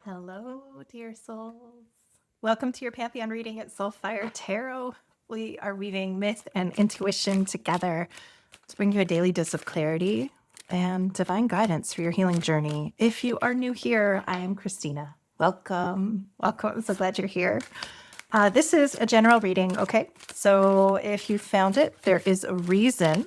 Hello, dear souls. Welcome to your Pantheon reading at Soulfire Tarot. We are weaving myth and intuition together to bring you a daily dose of clarity and divine guidance for your healing journey. If you are new here, I am Christina. Welcome. Welcome. I'm so glad you're here. This is a general reading, okay? So if you found it, there is a reason.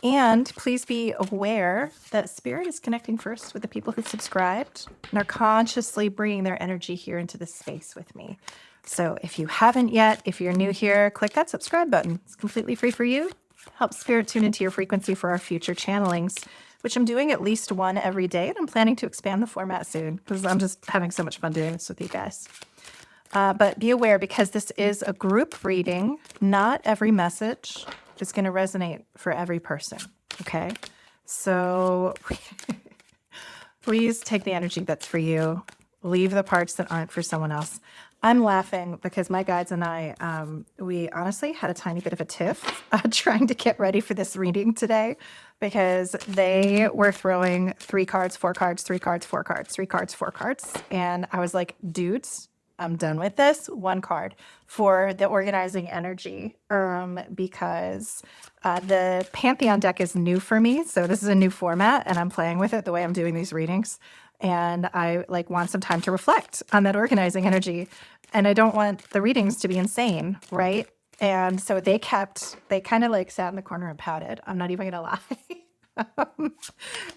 And please be aware that Spirit is connecting first with the people who subscribed and are consciously bringing their energy here into this space with me. So if you haven't yet, if you're new here, click that subscribe button. It's completely free for you. Help Spirit tune into your frequency for our future channelings, which I'm doing at least one every day. And I'm planning to expand the format soon because I'm just having so much fun doing this with you guys. But be aware, because this is a group reading, not every message is going to resonate for every person. Okay. So please take the energy that's for you. Leave the parts that aren't for someone else. I'm laughing because my guides and I, we honestly had a tiny bit of a tiff trying to get ready for this reading today, because they were throwing 3 cards, 4 cards, 3 cards, 4 cards, 3 cards, 4 cards. And I was like, dudes, I'm done with this. 1 card for the organizing energy, because the Pantheon deck is new for me. So this is a new format and I'm playing with it the way I'm doing these readings. And I want some time to reflect on that organizing energy. And I don't want the readings to be insane, right? And so they kind of sat in the corner and pouted. I'm not even going to lie.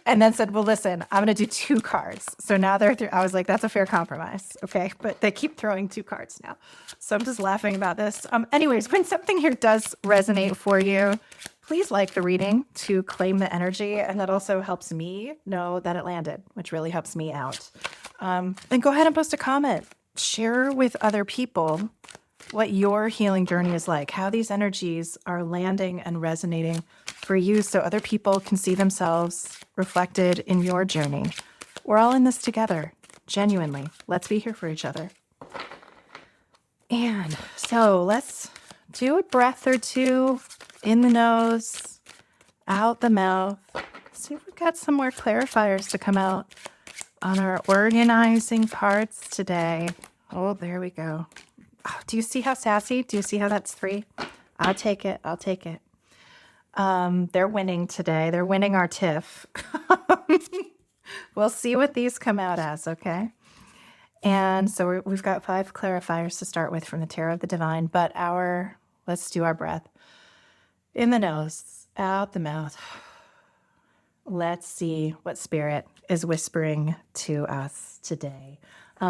And then said, well, listen, I'm going to do 2 cards. So now I was like, that's a fair compromise. Okay. But they keep throwing 2 cards now. So I'm just laughing about this. Anyways, when something here does resonate for you, please like the reading to claim the energy. And that also helps me know that it landed, which really helps me out. And go ahead and post a comment. Share with other people what your healing journey is like, how these energies are landing and resonating for you, so other people can see themselves reflected in your journey. We're all in this together, genuinely. Let's be here for each other. And so let's do a breath or 2 in the nose, out the mouth. See if we've got some more clarifiers to come out on our organizing parts today. Oh, there we go. Oh, do you see how sassy? Do you see how that's 3? I'll take it. I'll take it. They're winning today. They're winning our tiff. We'll see what these come out as, okay? And so we've got 5 clarifiers to start with from the Tarot of the Divine, but let's do our breath. In the nose, out the mouth. Let's see what Spirit is whispering to us today.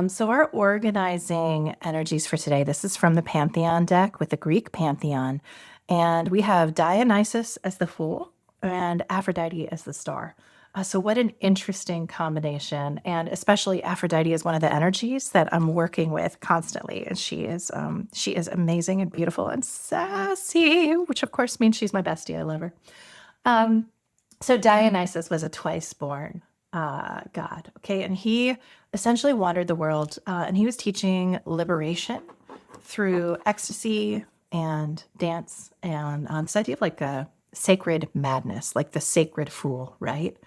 So our organizing energies for today, this is from the Pantheon deck with the Greek Pantheon. And we have Dionysus as the Fool and Aphrodite as the Star. So what an interesting combination. And especially Aphrodite is one of the energies that I'm working with constantly. And she is amazing and beautiful and sassy, which of course means she's my bestie. I love her. So Dionysus was a twice-born god, okay? And he essentially wandered the world, and he was teaching liberation through ecstasy and dance and this idea of a sacred madness, like the sacred fool, right?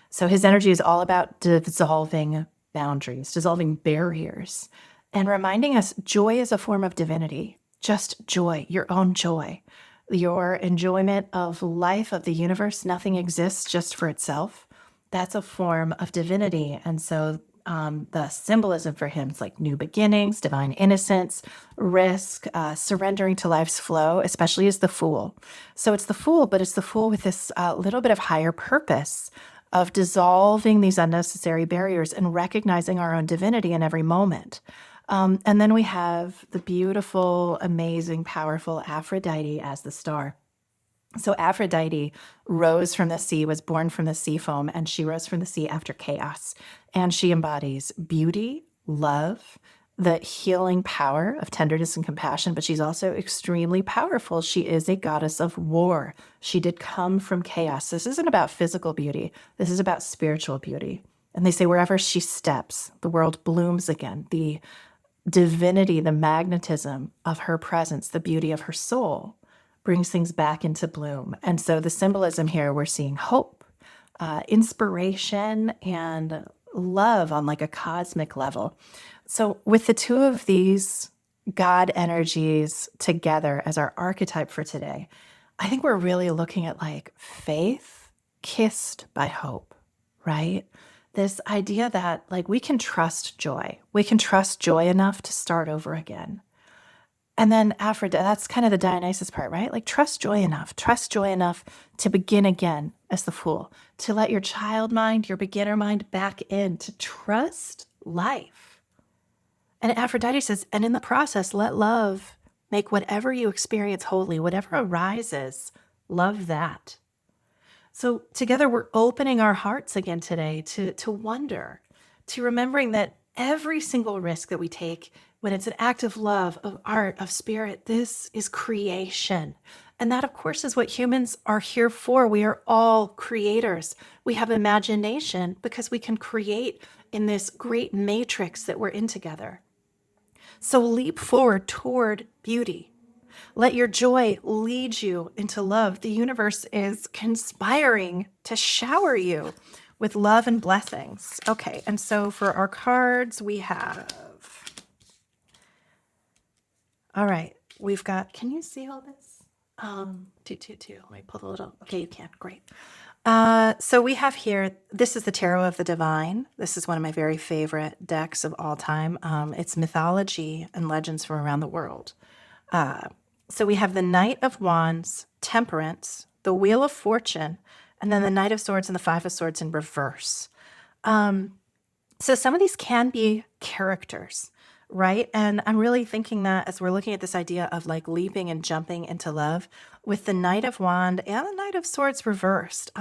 So his energy is all about dissolving boundaries, dissolving barriers, and reminding us joy is a form of divinity. Just joy, your own joy. Your enjoyment of life, of the universe, nothing exists just for itself. That's a form of divinity. And so the symbolism for him is like new beginnings, divine innocence, risk, surrendering to life's flow, especially as the Fool. So it's the Fool, but it's the Fool with this little bit of higher purpose of dissolving these unnecessary barriers and recognizing our own divinity in every moment. And then we have the beautiful, amazing, powerful Aphrodite as the Star. So Aphrodite rose from the sea, was born from the sea foam, and she rose from the sea after chaos. And she embodies beauty, love, the healing power of tenderness and compassion, but she's also extremely powerful. She is a goddess of war. She did come from chaos. This isn't about physical beauty. This is about spiritual beauty. And they say wherever she steps, the world blooms again. The divinity, the magnetism of her presence, the beauty of her soul brings things back into bloom. And so the symbolism here, we're seeing hope, inspiration, and love on like a cosmic level. So with the two of these God energies together as our archetype for today, I think we're really looking at like faith kissed by hope, right? This idea that like we can trust joy. We can trust joy enough to start over again. And then Aphrodite, that's kind of the Dionysus part, right? Like trust joy enough to begin again as the fool, to let your child mind, your beginner mind back in, to trust life. And Aphrodite says, and in the process, let love make whatever you experience holy, whatever arises, love that. So together we're opening our hearts again today to wonder, to remembering that every single risk that we take when it's an act of love, of art, of spirit, this is creation. And that, of course, is what humans are here for. We are all creators. We have imagination because we can create in this great matrix that we're in together. So leap forward toward beauty. Let your joy lead you into love. The universe is conspiring to shower you with love and blessings. Okay, and so for our cards, we have. All right, we've got. Can you see all this? Two. Let me pull the little. Okay, you can. Great. So we have here. This is the Tarot of the Divine. This is one of my very favorite decks of all time. It's mythology and legends from around the world. So we have the Knight of Wands, Temperance, the Wheel of Fortune, and then the Knight of Swords and the Five of Swords in reverse. So some of these can be characters, right? And I'm really thinking that as we're looking at this idea of like leaping and jumping into love with the Knight of Wand and the Knight of Swords reversed.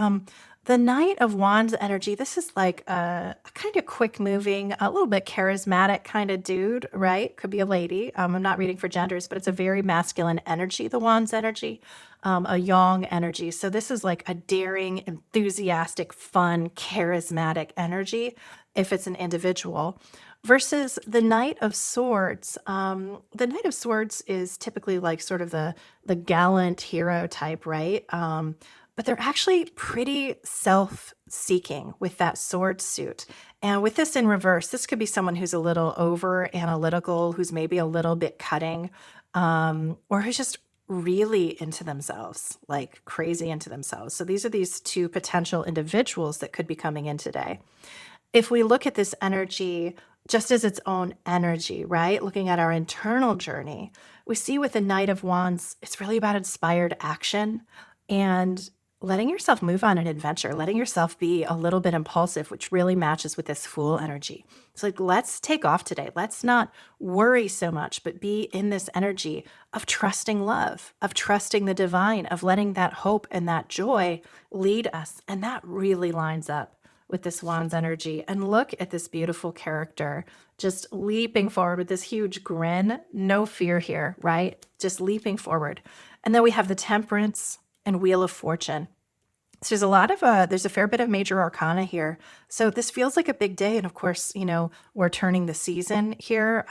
The Knight of Wands energy, this is like a kind of quick moving, a little bit charismatic kind of dude, right? Could be a lady. I'm not reading for genders, but it's a very masculine energy, the Wands energy, a yang energy. So this is like a daring, enthusiastic, fun, charismatic energy if it's an individual. Versus the Knight of Swords. The Knight of Swords is typically like sort of the gallant hero type, right? But they're actually pretty self-seeking with that sword suit. And with this in reverse, this could be someone who's a little over analytical, who's maybe a little bit cutting, or who's just really into themselves, like crazy into themselves. So these are these two potential individuals that could be coming in today. If we look at this energy just as its own energy, right? Looking at our internal journey, we see with the Knight of Wands, it's really about inspired action and letting yourself move on an adventure, letting yourself be a little bit impulsive, which really matches with this Fool energy. It's like, let's take off today. Let's not worry so much, but be in this energy of trusting love, of trusting the divine, of letting that hope and that joy lead us. And that really lines up with this Wands energy. And look at this beautiful character just leaping forward with this huge grin. No fear here, right? Just leaping forward. And then we have the Temperance and Wheel of Fortune. So there's a lot of there's a fair bit of major arcana here. So this feels like a big day. And of course, you know, we're turning the season here.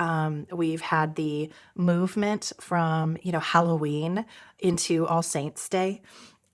We've had the movement from, you know, Halloween into All Saints Day.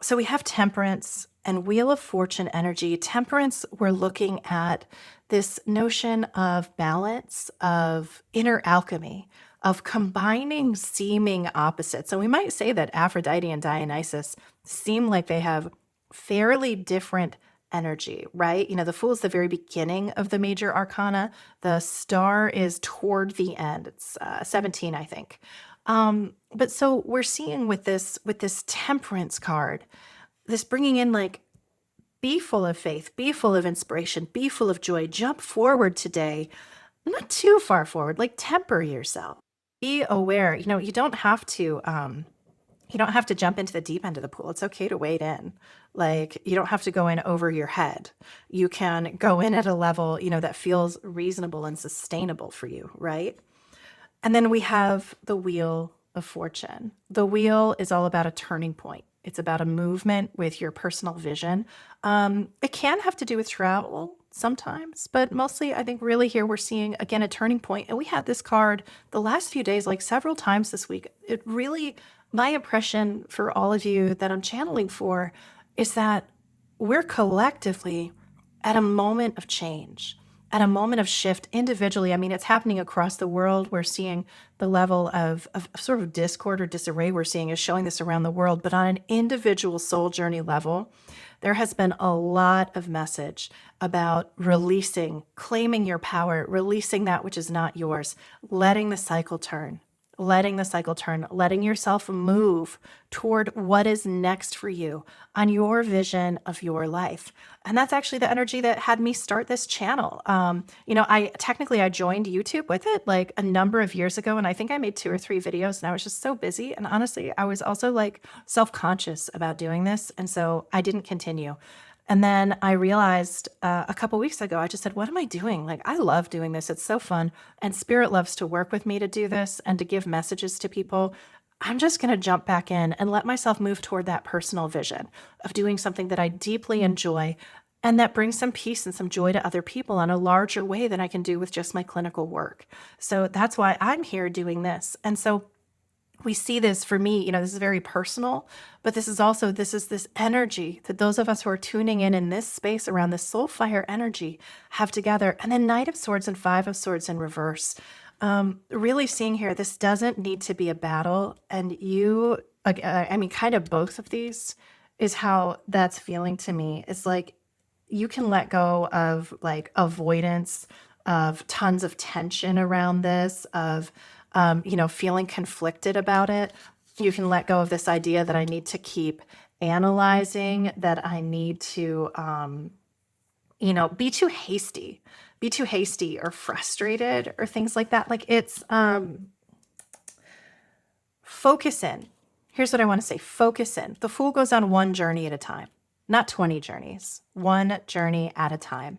So we have Temperance and Wheel of Fortune energy. Temperance, we're looking at this notion of balance, of inner alchemy, of combining seeming opposites. So we might say that Aphrodite and Dionysus seem like they have fairly different energy, right? You know, the Fool is the very beginning of the major arcana. The Star is toward the end. It's 17, I think. But so we're seeing with this Temperance card, this bringing in like, be full of faith, be full of inspiration, be full of joy, jump forward today, not too far forward, like temper yourself, be aware. You know, you don't have to jump into the deep end of the pool. It's okay to wade in. Like, you don't have to go in over your head. You can go in at a level, you know, that feels reasonable and sustainable for you, right? And then we have the Wheel of Fortune. The wheel is all about a turning point. It's about a movement with your personal vision. It can have to do with travel sometimes, but mostly I think really here we're seeing, again, a turning point. And we had this card the last few days, like several times this week. It really, my impression for all of you that I'm channeling for is that we're collectively at a moment of change. at a moment of shift individually. I mean, it's happening across the world. We're seeing the level of sort of discord or disarray we're seeing is showing this around the world. But on an individual soul journey level, there has been a lot of message about releasing, claiming your power, releasing that which is not yours, letting the cycle turn, letting yourself move toward what is next for you on your vision of your life. And that's actually the energy that had me start this channel. I joined YouTube with it like a number of years ago, and I think I made 2 or 3 videos, and I was just so busy. And honestly, I was also like self-conscious about doing this. And so I didn't continue. And then I realized a couple weeks ago, I just said, what am I doing? Like, I love doing this. It's so fun. And Spirit loves to work with me to do this and to give messages to people. I'm just going to jump back in and let myself move toward that personal vision of doing something that I deeply enjoy and that brings some peace and some joy to other people in a larger way than I can do with just my clinical work. So that's why I'm here doing this. And so we see this for me, this is very personal, but this is this energy that those of us who are tuning in this space around the Soulfire energy have together. And then Knight of Swords and 5 of Swords in reverse. Really seeing here, this doesn't need to be a battle. And kind of both of these is how that's feeling to me. It's like you can let go of like avoidance, of tons of tension around this, of feeling conflicted about it. You can let go of this idea that I need to keep analyzing, that I need to, be too hasty or frustrated or things like that. Like it's focus in. Here's what I want to say. Focus in. The Fool goes on one journey at a time, not 20 journeys, one journey at a time.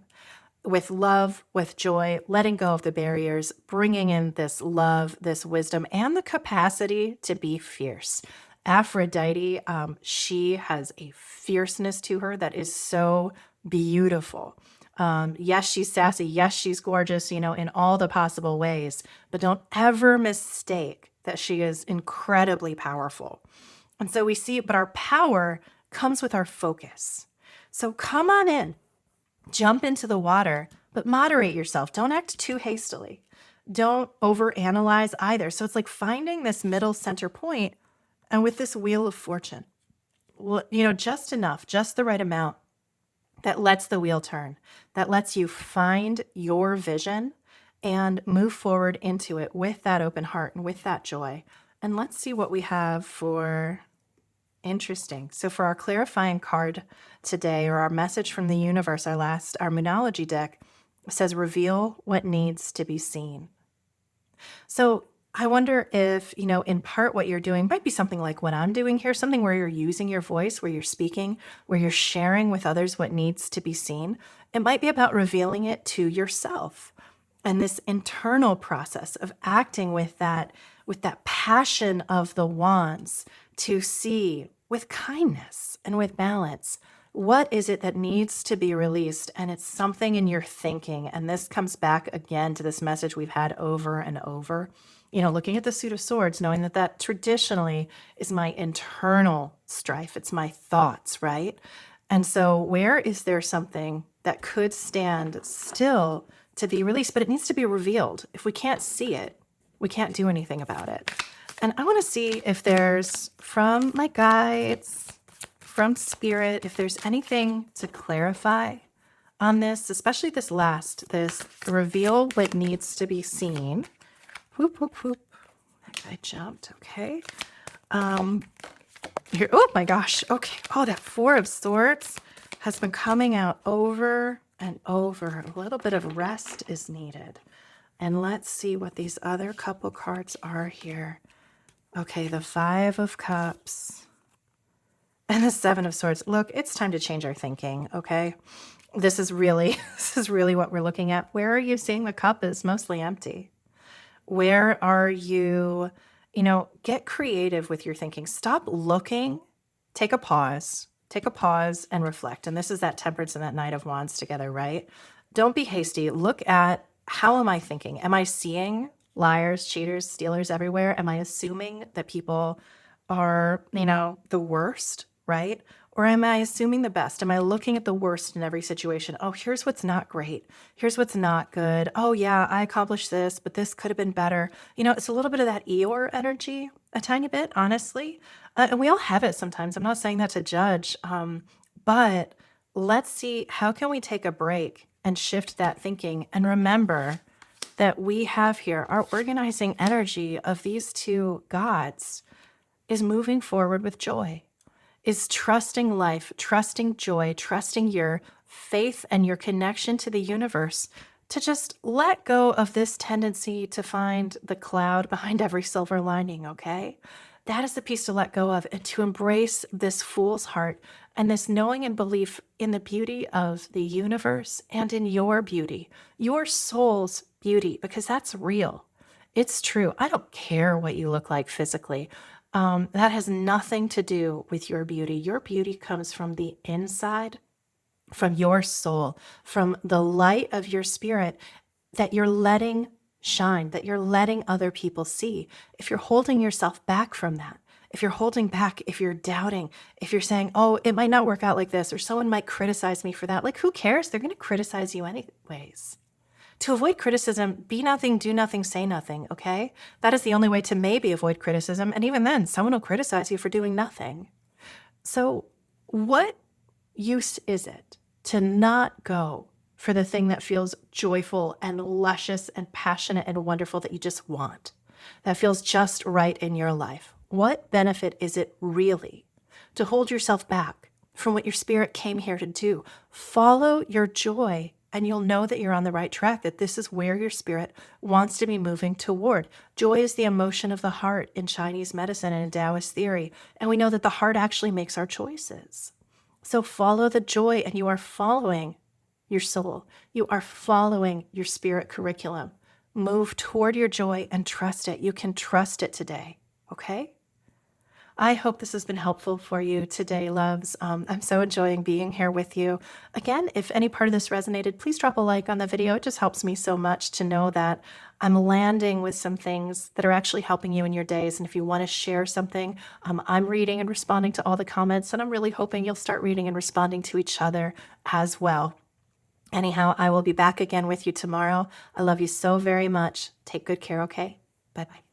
With love, with joy, letting go of the barriers, bringing in this love, this wisdom, and the capacity to be fierce. Aphrodite, she has a fierceness to her that is so beautiful. Yes, she's sassy. Yes, she's gorgeous, in all the possible ways. But don't ever mistake that she is incredibly powerful. And so we see, but our power comes with our focus. So come on in. Jump into the water, but moderate yourself. Don't act too hastily. Don't overanalyze either. So it's like finding this middle center point, and with this wheel of fortune, just enough, just the right amount that lets the wheel turn, that lets you find your vision and move forward into it with that open heart and with that joy. And let's see what we have for interesting. So for our clarifying card today, or our message from the universe, our Moonology deck says, reveal what needs to be seen. So I wonder if, in part what you're doing might be something like what I'm doing here, something where you're using your voice, where you're speaking, where you're sharing with others what needs to be seen. It might be about revealing it to yourself. And this internal process of acting with that passion of the wands to see with kindness and with balance, what is it that needs to be released? And it's something in your thinking. And this comes back again to this message we've had over and over. Looking at the Suit of Swords, knowing that traditionally is my internal strife. It's my thoughts, right? And so where is there something that could stand still to be released, but it needs to be revealed? If we can't see it, we can't do anything about it. And I want to see if there's, from my guides, from Spirit, if there's anything to clarify on this, especially this reveal what needs to be seen. Whoop, whoop, whoop. That guy jumped. Okay. Here. Oh my gosh. Okay. Oh, that 4 of Swords has been coming out over and over. A little bit of rest is needed. And let's see what these other couple cards are here. Okay, the 5 of Cups and the 7 of Swords. Look, it's time to change our thinking, okay? This is really what we're looking at. Where are you seeing the cup is mostly empty? Where are you, get creative with your thinking. Stop looking. Take a pause and reflect. And this is that Temperance and that Knight of Wands together, right? Don't be hasty. Look at, how am I thinking? Am I seeing liars, cheaters, stealers everywhere? Am I assuming that people are, the worst, right? Or am I assuming the best? Am I looking at the worst in every situation? Oh, here's what's not great. Here's what's not good. Oh, yeah, I accomplished this, but this could have been better. It's a little bit of that Eeyore energy, a tiny bit, honestly. And we all have it sometimes. I'm not saying that to judge, but let's see, how can we take a break and shift that thinking and remember that we have here our organizing energy of these two gods is moving forward with joy, is trusting life, trusting joy, trusting your faith and your connection to the universe to just let go of this tendency to find the cloud behind every silver lining, okay? That is the piece to let go of and to embrace this fool's heart and this knowing and belief in the beauty of the universe and in your beauty, your soul's beauty, because that's real. It's true. I don't care what you look like physically. That has nothing to do with your beauty. Your beauty comes from the inside, from your soul, from the light of your spirit that you're letting shine, that you're letting other people see. If you're holding yourself back from that, if you're holding back, if you're doubting, if you're saying, oh, it might not work out like this, or someone might criticize me for that, like, who cares? They're going to criticize you anyways. To avoid criticism, be nothing, do nothing, say nothing, okay? That is the only way to maybe avoid criticism. And even then, someone will criticize you for doing nothing. So what use is it to not go for the thing that feels joyful and luscious and passionate and wonderful that you just want, that feels just right in your life? What benefit is it really to hold yourself back from what your spirit came here to do? Follow your joy, and you'll know that you're on the right track, that this is where your spirit wants to be moving toward. Joy is the emotion of the heart in Chinese medicine and in Taoist theory, and we know that the heart actually makes our choices. So follow the joy, and you are following your soul. You are following your spirit curriculum. Move toward your joy and trust it. You can trust it today, okay? I hope this has been helpful for you today, loves. I'm so enjoying being here with you. Again, if any part of this resonated, please drop a like on the video. It just helps me so much to know that I'm landing with some things that are actually helping you in your days. And if you want to share something, I'm reading and responding to all the comments, and I'm really hoping you'll start reading and responding to each other as well. Anyhow, I will be back again with you tomorrow. I love you so very much. Take good care, okay? Bye-bye.